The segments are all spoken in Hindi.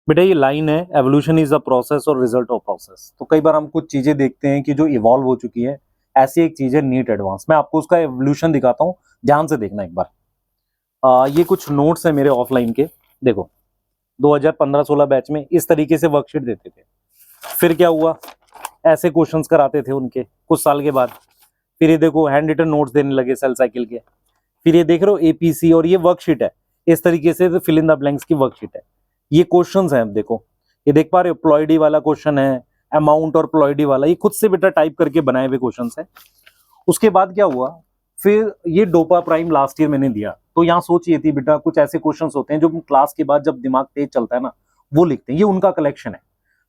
बेटा ये लाइन है, एवोल्यूशन इज द प्रोसेस और रिजल्ट ऑफ प्रोसेस। तो कई बार हम कुछ चीजें देखते हैं कि जो इवॉल्व हो चुकी है, ऐसी एक चीज है नीट एडवांस। मैं आपको उसका एवोल्यूशन दिखाता हूँ, ध्यान से देखना एक बार। ये कुछ नोट्स है मेरे ऑफलाइन के। देखो 2015-16 बैच में इस तरीके से वर्कशीट देते थे। फिर क्या हुआ, ऐसे क्वेश्चंस कराते थे उनके कुछ साल के बाद। फिर ये देखो हैंड रिटन नोट्स देने लगे सेल साइकिल के। फिर ये देख रहे हो एपीसी, और ये वर्कशीट है इस तरीके से फिल इन द ब्लैंक्स की वर्कशीट है। ये क्वेश्चंस हैं, देखो ये देख पा रहे हो, प्लॉइडी वाला क्वेश्चन है, अमाउंट और प्लॉइडी वाला, ये खुद से बेटा टाइप करके बनाए हुए क्वेश्चंस हैं। उसके बाद क्या हुआ, फिर ये डोपा प्राइम लास्ट ईयर मैंने दिया। तो यहाँ सोच ये थी बेटा, कुछ ऐसे क्वेश्चंस होते हैं जो क्लास के बाद जब दिमाग तेज चलता है ना, वो लिखते हैं, ये उनका कलेक्शन है।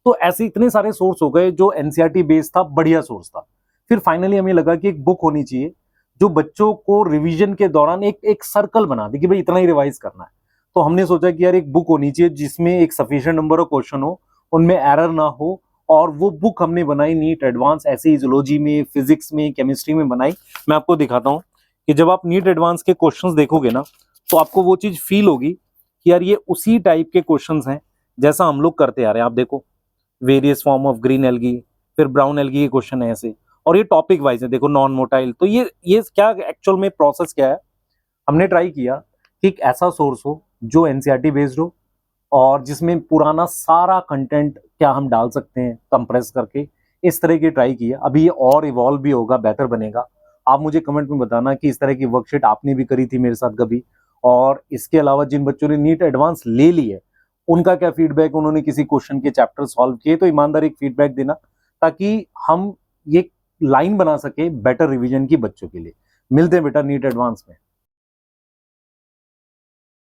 तो ऐसे इतने सारे सोर्स हो गए जो एनसीईआरटी बेस्ड था, बढ़िया सोर्स था। फिर फाइनली हमें लगा कि एक बुक होनी चाहिए जो बच्चों को रिवीजन के दौरान एक एक सर्कल बना दे कि भाई इतना ही रिवाइज करना है। तो हमने सोचा कि यार एक बुक होनी चाहिए जिसमें एक सफिशिएंट नंबर ऑफ क्वेश्चन हो, उनमें एरर ना हो। और वो बुक हमने बनाई नीट एडवांस, ऐसे ही जूलॉजी में, फिजिक्स में, केमिस्ट्री में बनाई। मैं आपको दिखाता हूँ कि जब आप नीट एडवांस के क्वेश्चंस देखोगे ना, तो आपको वो चीज फील होगी कि यार ये उसी टाइप के क्वेश्चंस हैं जैसा हम लोग करते आ रहे हैं। आप देखो various form of green algae, फिर ब्राउन एल्गी के क्वेश्चन है ऐसे, और ये टॉपिक वाइज है। देखो नॉन मोटाइल, तो ये क्या एक्चुअल में प्रोसेस क्या है, हमने ट्राई किया कि एक ऐसा सोर्स हो जो एनसीईआरटी बेस्ड हो और जिसमें पुराना सारा कंटेंट क्या हम डाल सकते हैं कंप्रेस करके, इस तरह की ट्राई किया। अभी ये और इवॉल्व भी होगा, बेहतर बनेगा। आप मुझे कमेंट में बताना कि इस तरह की वर्कशीट आपने भी करी थी मेरे साथ कभी, और इसके अलावा जिन बच्चों ने नीट एडवांस ले ली है उनका क्या फीडबैक, उन्होंने किसी क्वेश्चन के चैप्टर सॉल्व किए, तो ईमानदारी फीडबैक देना ताकि हम ये लाइन बना सके बेटर रिवीजन की बच्चों के लिए। मिलते हैं बेटा नीट एडवांस में।